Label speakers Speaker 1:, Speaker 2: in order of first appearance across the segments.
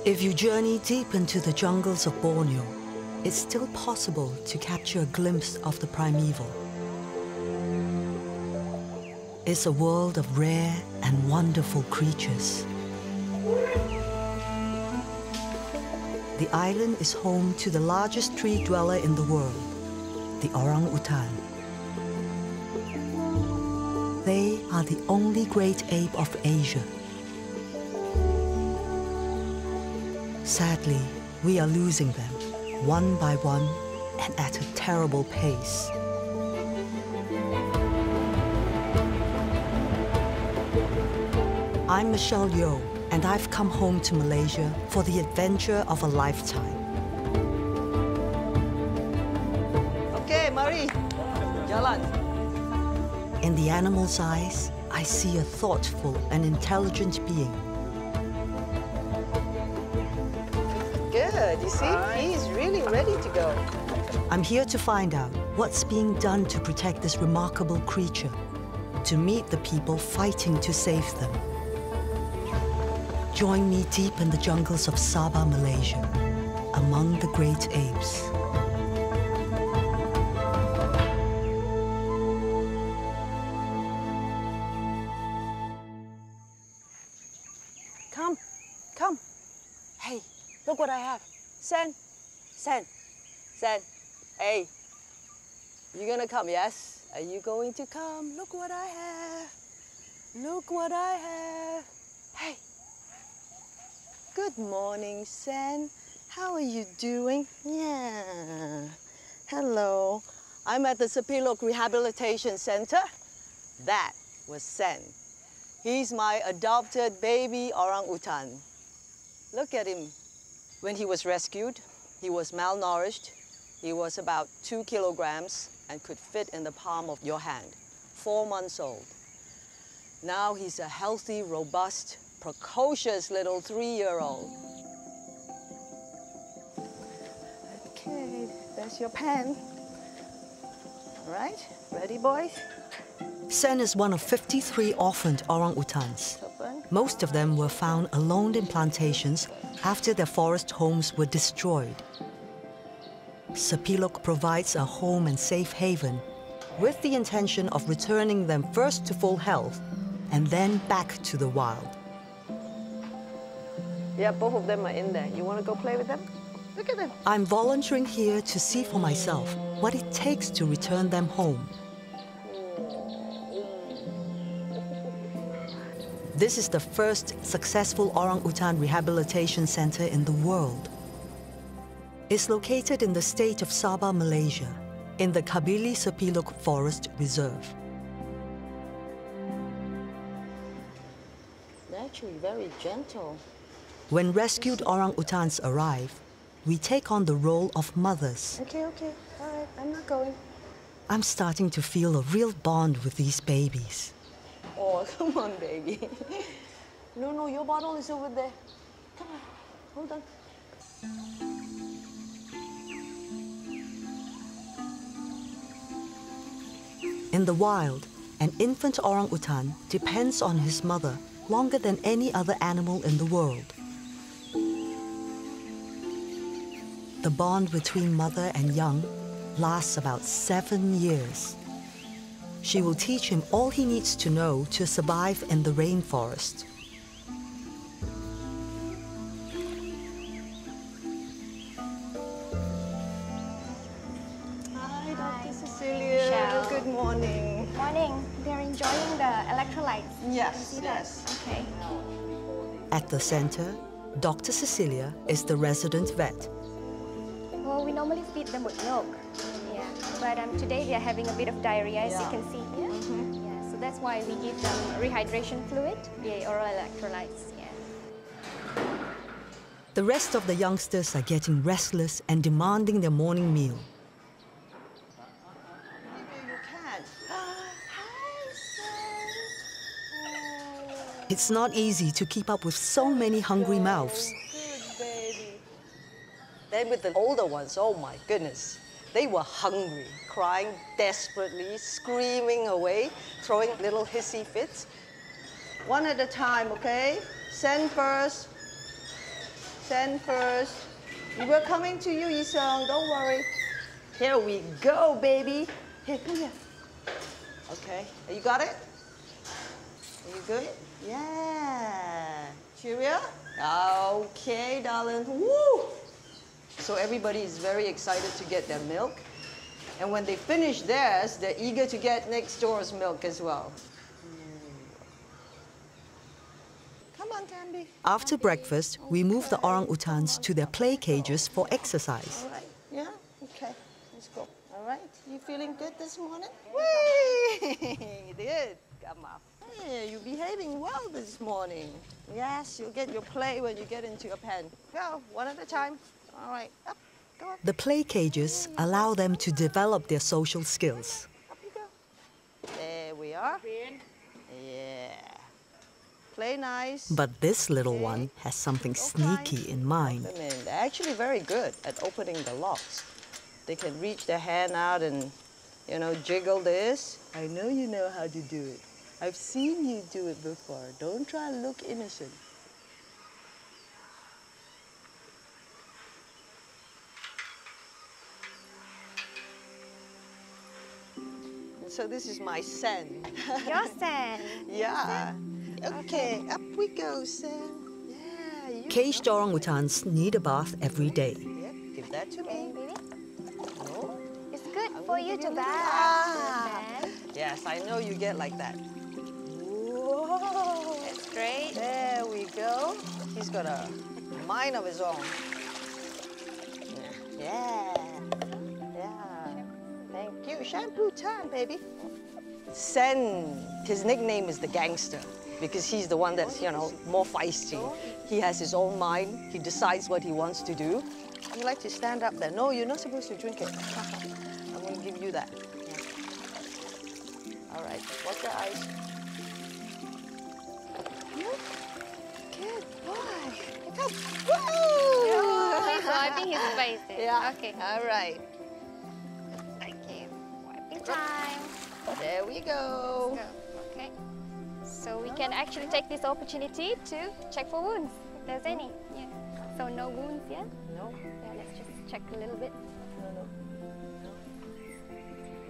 Speaker 1: If you journey deep into the jungles of Borneo, it's still possible to capture a glimpse of the primeval. It's a world of rare and wonderful creatures. The island is home to the largest tree dweller in the world, the orang-utan. They are the only great ape of Asia. Sadly, we are losing them, one by one, and at a terrible pace. I'm Michelle Yeoh, and I've come home to Malaysia for the adventure of a lifetime.
Speaker 2: Okay, mari, jalan.
Speaker 1: In the animal's eyes, I see a thoughtful and intelligent being.
Speaker 2: Good, you see, he's really ready to go.
Speaker 1: I'm here to find out what's being done to protect this remarkable creature, to meet the people fighting to save them. Join me deep in the jungles of Sabah, Malaysia, among the great apes.
Speaker 2: Come, come. Hey, look what I have. Sen, Sen, Sen. Hey, you gonna come, yes? Are you going to come? Look what I have. Look what I have. Hey. Good morning, Sen. How are you doing? Yeah. Hello. I'm at the Sepilok Rehabilitation Center. That was Sen. He's my adopted baby orang-utan. Look at him. When he was rescued, he was malnourished. He was about 2 kilograms and could fit in the palm of your hand, 4 months old. Now he's a healthy, robust, precocious little 3-year-old. Okay, there's your pen. All right, ready, boys?
Speaker 1: Sen is one of 53 orphaned orang-utans. Most of them were found alone in plantations after their forest homes were destroyed. Sepilok provides a home and safe haven with the intention of returning them first to full health and then back to the wild.
Speaker 2: Yeah, both of them are in there. You want to go play with them? Look at them.
Speaker 1: I'm volunteering here to see for myself what it takes to return them home. This is the first successful orang-utan rehabilitation center in the world. It's located in the state of Sabah, Malaysia, in the Kabili Sepilok Forest Reserve.
Speaker 2: They're actually very gentle.
Speaker 1: When rescued orang-utans arrive, we take on the role of mothers.
Speaker 2: Okay, okay. All right, I'm not going.
Speaker 1: I'm starting to feel a real bond with these babies.
Speaker 2: Oh, come on, baby. No, your bottle is over there. Come on, hold on.
Speaker 1: In the wild, an infant orang-utan depends on his mother longer than any other animal in the world. The bond between mother and young lasts about 7 years. She will teach him all he needs to know to survive in the rainforest.
Speaker 2: Hi, Dr. Cecilia.
Speaker 3: Michelle.
Speaker 2: Good morning.
Speaker 3: Morning. They're enjoying the electrolytes.
Speaker 2: Yes,
Speaker 3: See that?
Speaker 2: yes.
Speaker 3: Okay.
Speaker 1: At the center, Dr. Cecilia is the resident vet.
Speaker 3: Well, we normally feed them with milk. Yeah. But today they're having a bit of diarrhea, as you can see here. Yeah. So that's why we give them rehydration fluid, the oral electrolytes. Yeah.
Speaker 1: The rest of the youngsters are getting restless and demanding their morning meal.
Speaker 2: You can. Hi, son.
Speaker 1: It's not easy to keep up with so many hungry mouths.
Speaker 2: Good baby. Then with the older ones, oh my goodness. They were hungry, crying desperately, screaming away, throwing little hissy fits. One at a time, okay? Send first. Send first. We're coming to you, Isong. Don't worry. Here we go, baby. Here, come here. Okay. You got it? Are you good? Yeah. Cheerio? Okay, darling. Woo! So everybody is very excited to get their milk. And when they finish theirs, they're eager to get next door's milk as well. Come on, Candy.
Speaker 1: After breakfast, we move the orang-utans to their play cages for exercise.
Speaker 2: All right. Yeah? Okay. Let's go. All right. You feeling good this morning? Whee! Good. Come on. Hey, you're behaving well this morning. Yes, you'll get your play when you get into your pen. Go, one at a time. All right. Up. Go up.
Speaker 1: The play cages allow them to develop their social skills.
Speaker 2: Up you go. There we are. Yeah. Play nice.
Speaker 1: But this little one has something sneaky in mind.
Speaker 2: They're actually very good at opening the locks. They can reach their hand out and, you know, jiggle this. I know you know how to do it. I've seen you do it before. Don't try to look innocent. And so this is my Sen.
Speaker 3: Your Sen.
Speaker 2: Yeah. Okay, up we go, Sen. Yeah, you
Speaker 1: Caged orangutans need a bath every day.
Speaker 2: Yeah, give that to me.
Speaker 3: Baby,
Speaker 2: No.
Speaker 3: it's good
Speaker 2: I'm
Speaker 3: for
Speaker 2: gonna
Speaker 3: you
Speaker 2: give
Speaker 3: to
Speaker 2: a little-
Speaker 3: bath. Sen.
Speaker 2: Yes, I know you get like that. Whoa.
Speaker 3: That's great.
Speaker 2: There we go. He's got a mind of his own. Yeah. Yeah. Thank you. Shampoo time, baby. Sen, his nickname is the gangster because he's the one that's, you know, more feisty. He has his own mind. He decides what he wants to do. You like to stand up there. No, you're not supposed to drink it. I'm going to give you that. All right, watch your eyes. Good boy. Come. Woo!
Speaker 3: Oh, he's wiping his face there.
Speaker 2: Yeah.
Speaker 3: Okay.
Speaker 2: All right.
Speaker 3: Thank you. Wiping time.
Speaker 2: There we go.
Speaker 3: Go. Okay. So we can actually take this opportunity to check for wounds, if there's any. Yeah. So no wounds yet?
Speaker 2: No.
Speaker 3: Yeah, let's just check a little bit.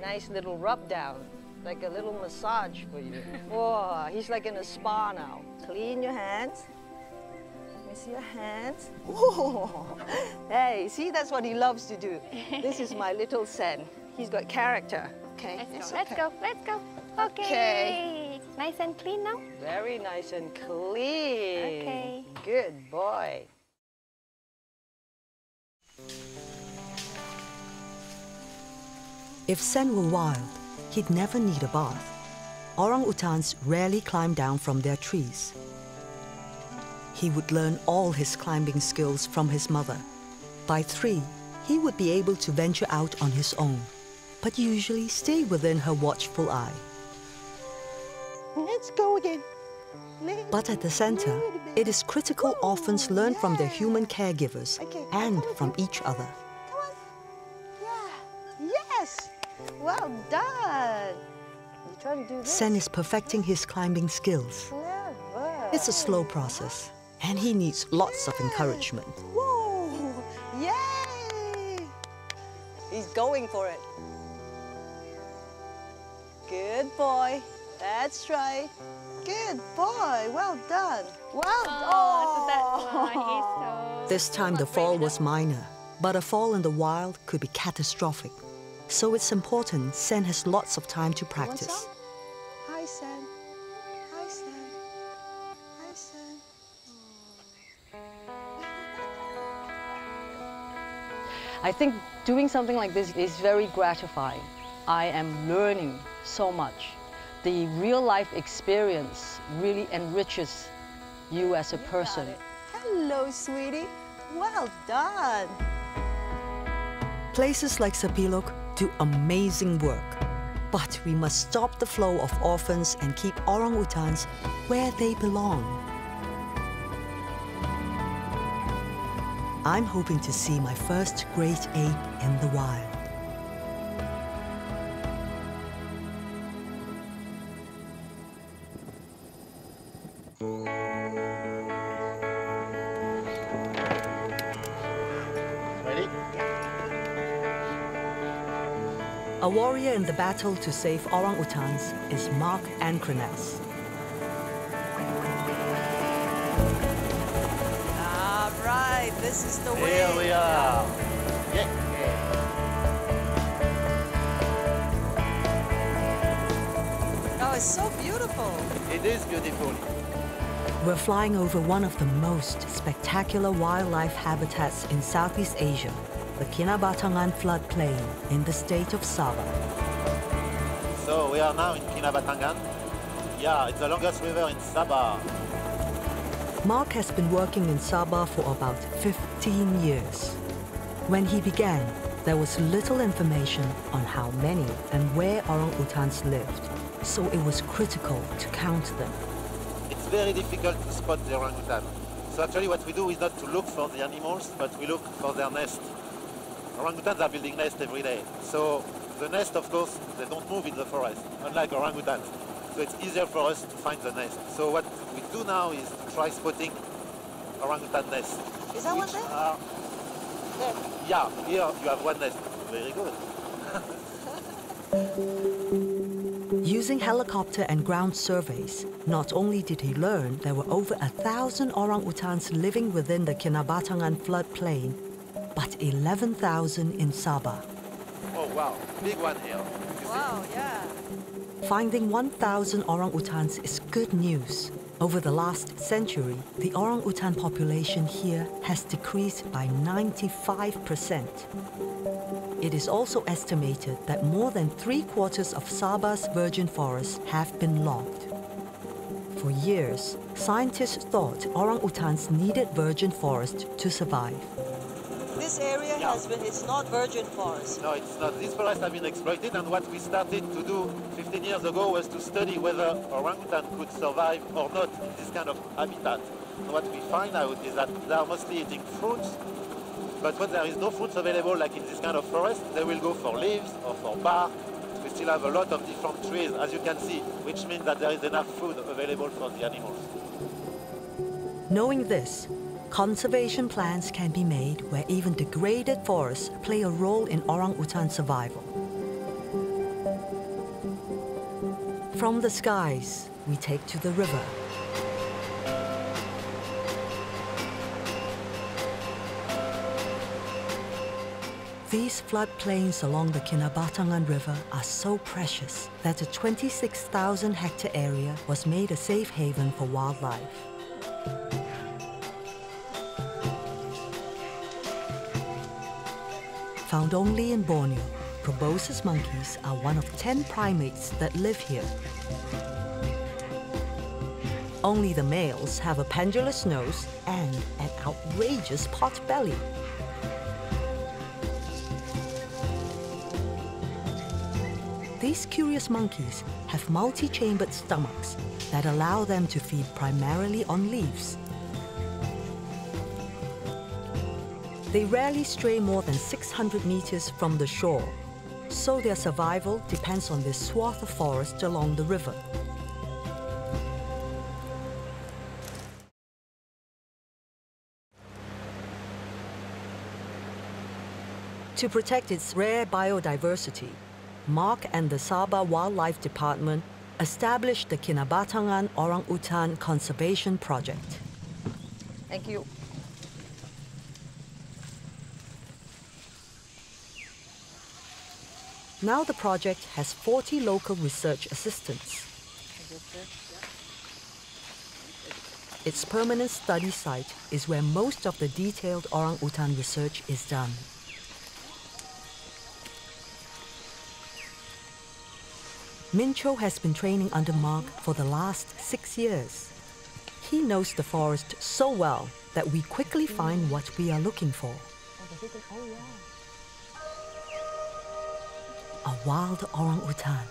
Speaker 2: Nice little rub down, like a little massage for you. Whoa, he's like in a spa now. Clean your hands. Let me see your hands. Whoa. Hey, see, that's what he loves to do. This is my little Sen. He's got character. Okay.
Speaker 3: Let's
Speaker 2: it's
Speaker 3: go. Let's
Speaker 2: okay.
Speaker 3: go. Let's go. Okay.
Speaker 2: Okay.
Speaker 3: Nice and clean now.
Speaker 2: Very nice and clean.
Speaker 3: Okay.
Speaker 2: Good boy.
Speaker 1: If Sen were wild, he'd never need a bath. Orang-utans rarely climb down from their trees. He would learn all his climbing skills from his mother. By 3, he would be able to venture out on his own, but usually stay within her watchful eye.
Speaker 2: Let's go again.
Speaker 1: But at the center, it is critical orphans learn from their human caregivers and from each other.
Speaker 2: Come on. Yeah. Yes. Well done. You try to do this.
Speaker 1: Sen is perfecting his climbing skills.
Speaker 2: Clever.
Speaker 1: It's a slow process, and he needs lots of encouragement.
Speaker 2: Whoa. Yay. He's going for it. Good boy. That's right. Good boy. Well done. Well done.
Speaker 3: So that's why he's so...
Speaker 1: This time the fall was minor, but a fall in the wild could be catastrophic. So it's important Sen has lots of time to practice.
Speaker 2: What's up? Hi, Sen. Hi, Sen. Hi, Sen. I think doing something like this is very gratifying. I am learning so much. The real-life experience really enriches you as a person. Hello, sweetie. Well done.
Speaker 1: Places like Sapilok do amazing work, but we must stop the flow of orphans and keep orang-utans where they belong. I'm hoping to see my first great ape in the wild. A warrior in the battle to save orangutans is Mark Ancrenas.
Speaker 2: All right, this is the way.
Speaker 4: Here we are. Yeah.
Speaker 2: Oh, it's so beautiful.
Speaker 4: It is beautiful.
Speaker 1: We're flying over one of the most spectacular wildlife habitats in Southeast Asia, the Kinabatangan floodplain in the state of Sabah.
Speaker 4: So we are now in Kinabatangan. Yeah, it's the longest river in Sabah.
Speaker 1: Mark has been working in Sabah for about 15 years. When he began, there was little information on how many and where orangutans lived, so it was critical to count them.
Speaker 4: It's very difficult to spot the orangutan. So actually what we do is not to look for the animals, but we look for their nest. Orangutans are building nests every day. So the nest, of course, they don't move in the forest, unlike orangutans. So it's easier for us to find the nest. So what we do now is to try spotting orangutan nests.
Speaker 2: Is that one there? There.
Speaker 4: Yeah, here you have one nest. Very good.
Speaker 1: Using helicopter and ground surveys, not only did he learn there were over 1,000 orangutans living within the Kinabatangan floodplain, but 11,000 in Sabah.
Speaker 4: Oh wow, big one here.
Speaker 2: Wow, yeah.
Speaker 1: Finding 1,000 orangutans is good news. Over the last century, the orangutan population here has decreased by 95%. It is also estimated that more than 3/4 of Sabah's virgin forests have been logged. For years, scientists thought orangutans needed virgin forest to survive.
Speaker 2: This area it's not virgin forest.
Speaker 4: No, it's not. These forests have been exploited, and what we started to do 15 years ago was to study whether orangutan could survive or not in this kind of habitat. And what we find out is that they are mostly eating fruits, but when there is no fruits available, like in this kind of forest, they will go for leaves or for bark. We still have a lot of different trees, as you can see, which means that there is enough food available for the animals.
Speaker 1: Knowing this, conservation plans can be made where even degraded forests play a role in orangutan survival. From the skies, we take to the river. These floodplains along the Kinabatangan River are so precious that a 26,000-hectare area was made a safe haven for wildlife. Found only in Borneo, proboscis monkeys are one of 10 primates that live here. Only the males have a pendulous nose and an outrageous pot belly. These curious monkeys have multi-chambered stomachs that allow them to feed primarily on leaves. They rarely stray more than 600 meters from the shore, so their survival depends on this swath of forest along the river. To protect its rare biodiversity, Mark and the Sabah Wildlife Department established the Kinabatangan Orangutan Conservation Project.
Speaker 2: Thank you.
Speaker 1: Now the project has 40 local research assistants. Its permanent study site is where most of the detailed orangutan research is done. Mincho has been training under Mark for the last 6 years. He knows the forest so well that we quickly find what we are looking for. A wild orangutan,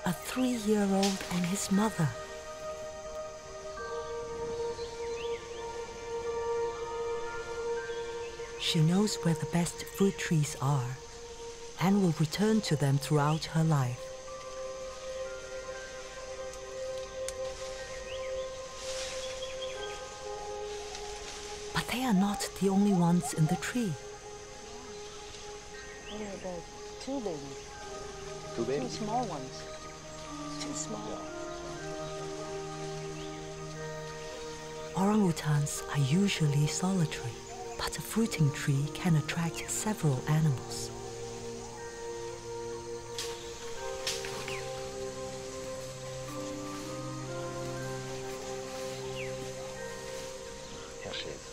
Speaker 1: a 3-year-old and his mother. She knows where the best fruit trees are and will return to them throughout her life. But they are not the only ones in the tree.
Speaker 2: Only about 2 babies.
Speaker 5: Two babies?
Speaker 2: Two small ones. Too small.
Speaker 1: Orangutans are usually solitary, but a fruiting tree can attract several animals.
Speaker 5: Here she is.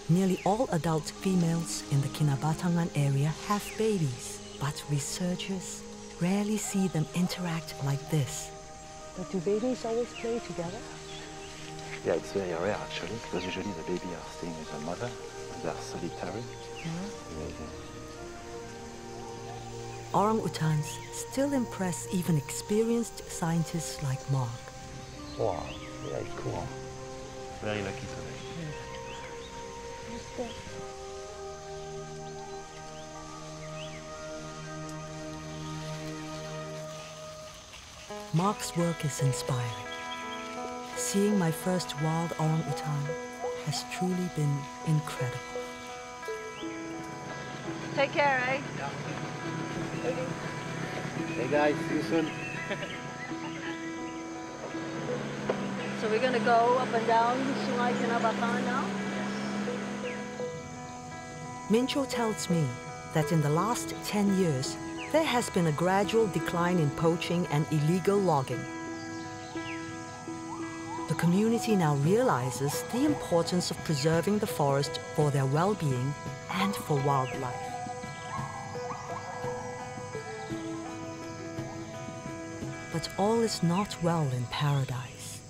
Speaker 1: Nearly all adult females in the Kinabatangan area have babies, but researchers rarely see them interact like this.
Speaker 2: But do babies always play together?
Speaker 5: Yeah, it's very rare actually, because usually the baby are staying with the mother, and they are solitary.
Speaker 1: Orangutans still impress even experienced scientists like Mark.
Speaker 5: Wow, very cool. Very lucky today.
Speaker 1: Mark's work is inspiring. Seeing my first wild orangutan has truly been incredible.
Speaker 2: Take care, eh?
Speaker 5: Hey guys, see you soon.
Speaker 2: So we're gonna go up and down Sungai Kinabatangan now?
Speaker 1: Mincho tells me that in the last 10 years, there has been a gradual decline in poaching and illegal logging. The community now realizes the importance of preserving the forest for their well-being and for wildlife. But all is not well in paradise.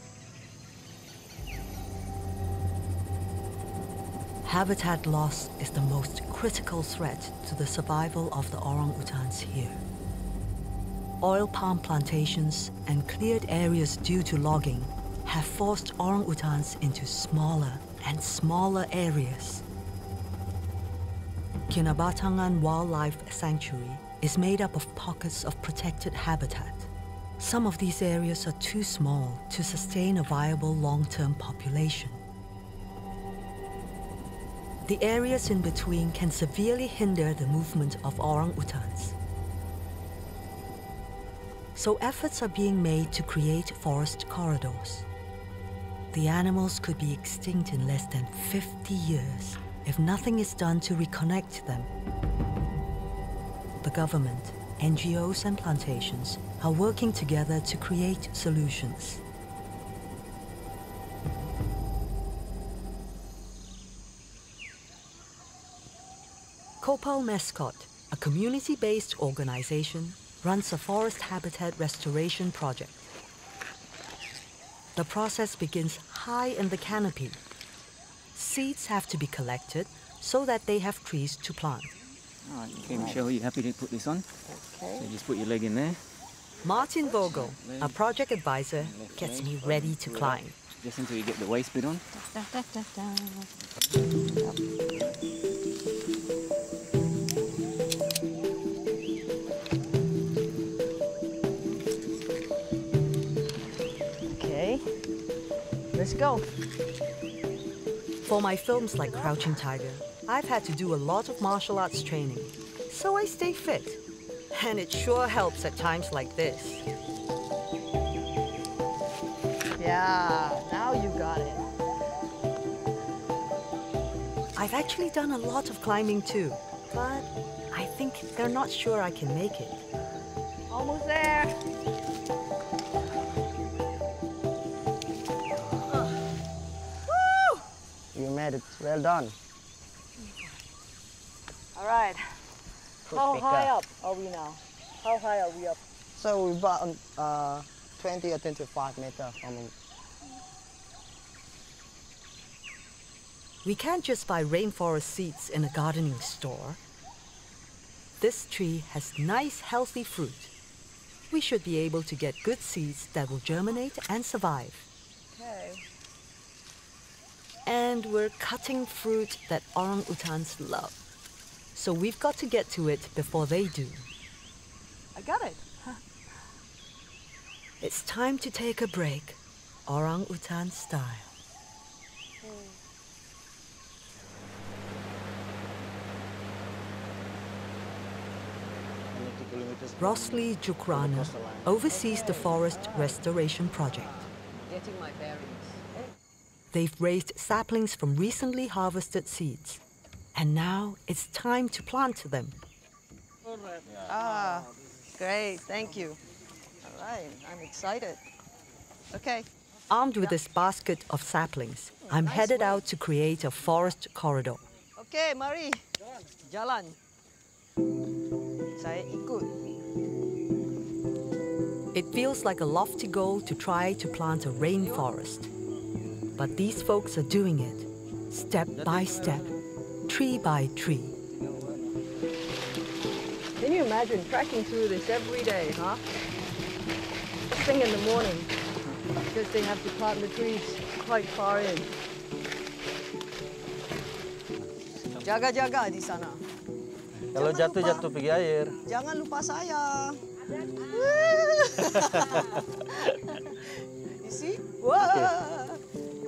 Speaker 1: Habitat loss is the most critical threat to the survival of the orangutans here. Oil palm plantations and cleared areas due to logging have forced orangutans into smaller and smaller areas. Kinabatangan Wildlife Sanctuary is made up of pockets of protected habitat. Some of these areas are too small to sustain a viable long-term population. The areas in between can severely hinder the movement of orangutans. So efforts are being made to create forest corridors. The animals could be extinct in less than 50 years if nothing is done to reconnect them. The government, NGOs and plantations are working together to create solutions. Kopal Mascot, a community-based organization, runs a forest habitat restoration project. The process begins high in the canopy. Seeds have to be collected so that they have trees to plant.
Speaker 6: All right, okay, Michelle, you happy to put this on?
Speaker 2: Okay.
Speaker 6: So just put your leg in there.
Speaker 1: Martin Vogel, a project advisor, gets me ready to climb.
Speaker 6: Just until you get the waist bit on.
Speaker 2: Okay. Let's go.
Speaker 1: For my films like Crouching Tiger, I've had to do a lot of martial arts training, so I stay fit. And it sure helps at times like this.
Speaker 2: Yeah, now you got it.
Speaker 1: I've actually done a lot of climbing too, but I think they're not sure I can make it.
Speaker 2: Almost there. Woo!
Speaker 7: You made it. Well done.
Speaker 2: All right. How
Speaker 7: Pick
Speaker 2: high
Speaker 7: up.
Speaker 2: up are we now? How high are we up?
Speaker 7: So we're about 20 or 25 meters from it.
Speaker 1: We can't just buy rainforest seeds in a gardening store. This tree has nice, healthy fruit. We should be able to get good seeds that will germinate and survive.
Speaker 2: Okay.
Speaker 1: And we're cutting fruit that orangutans love. So we've got to get to it before they do.
Speaker 2: I got it.
Speaker 1: It's time to take a break, orangutan style.
Speaker 7: I need to
Speaker 1: Rosli Jukrana oversees the forest restoration project.
Speaker 2: Getting my bearings.
Speaker 1: They've raised saplings from recently harvested seeds. And now it's time to plant them.
Speaker 2: Ah, great, thank you. All right, I'm excited. Okay.
Speaker 1: Armed with this basket of saplings, I'm headed out to create a forest corridor.
Speaker 2: Okay, mari. Jalan. Saya ikut.
Speaker 1: It feels like a lofty goal to try to plant a rainforest. But these folks are doing it, step by step, tree by tree.
Speaker 2: Can you imagine trekking through this every day, huh? First thing in the morning, because they have to plant the trees quite far in. Jaga-jaga di sana.
Speaker 8: Kalau jatuh-jatuh pergi air.
Speaker 2: Jangan lupa saya. You see? Wah.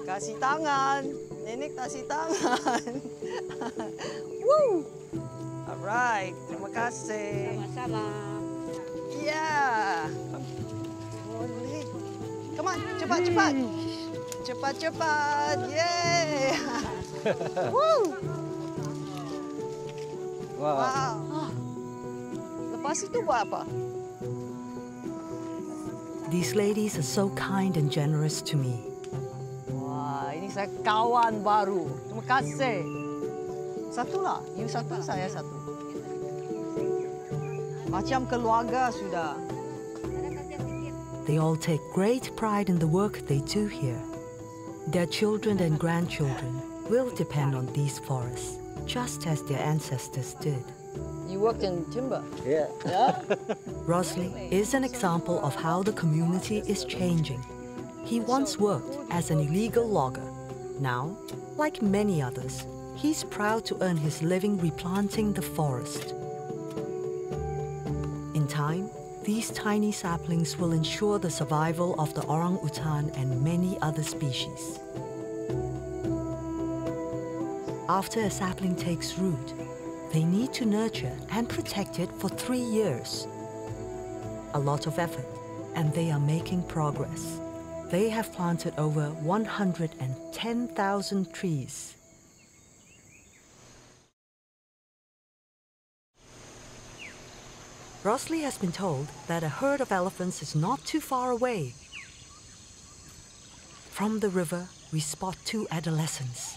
Speaker 2: Kasih tangan. Nenek kasih tangan. Woo. Alright, terima kasih.
Speaker 3: Sama-sama.
Speaker 2: Yeah. Boleh. Come on, cepat-cepat. Cepat-cepat. Yeah. Woo. Wow. Lepas itu buat apa?
Speaker 1: These ladies are so kind and generous to me.
Speaker 2: Wah, ini saya kawan baru. Terima kasih. Satulah, you satu, saya satu. Macam keluarga sudah.
Speaker 1: They all take great pride in the work they do here. Their children and grandchildren will depend on these forests, just as their ancestors did.
Speaker 2: You worked in timber?
Speaker 8: Yeah.
Speaker 2: Yeah?
Speaker 1: Rosli is an example of how the community is changing. He once worked as an illegal logger. Now, like many others, he's proud to earn his living replanting the forest. In time, these tiny saplings will ensure the survival of the orang-utan and many other species. After a sapling takes root, they need to nurture and protect it for 3 years. A lot of effort, and they are making progress. They have planted over 110,000 trees. Rosli has been told that a herd of elephants is not too far away. From the river, we spot 2 adolescents.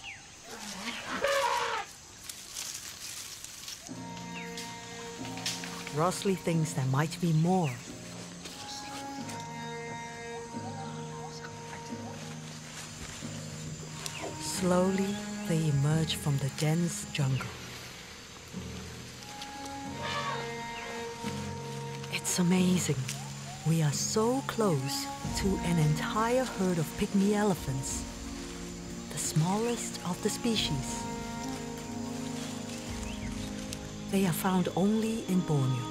Speaker 1: Rosli thinks there might be more. Slowly, they emerge from the dense jungle. It's amazing. We are so close to an entire herd of pygmy elephants, the smallest of the species. They are found only in Borneo.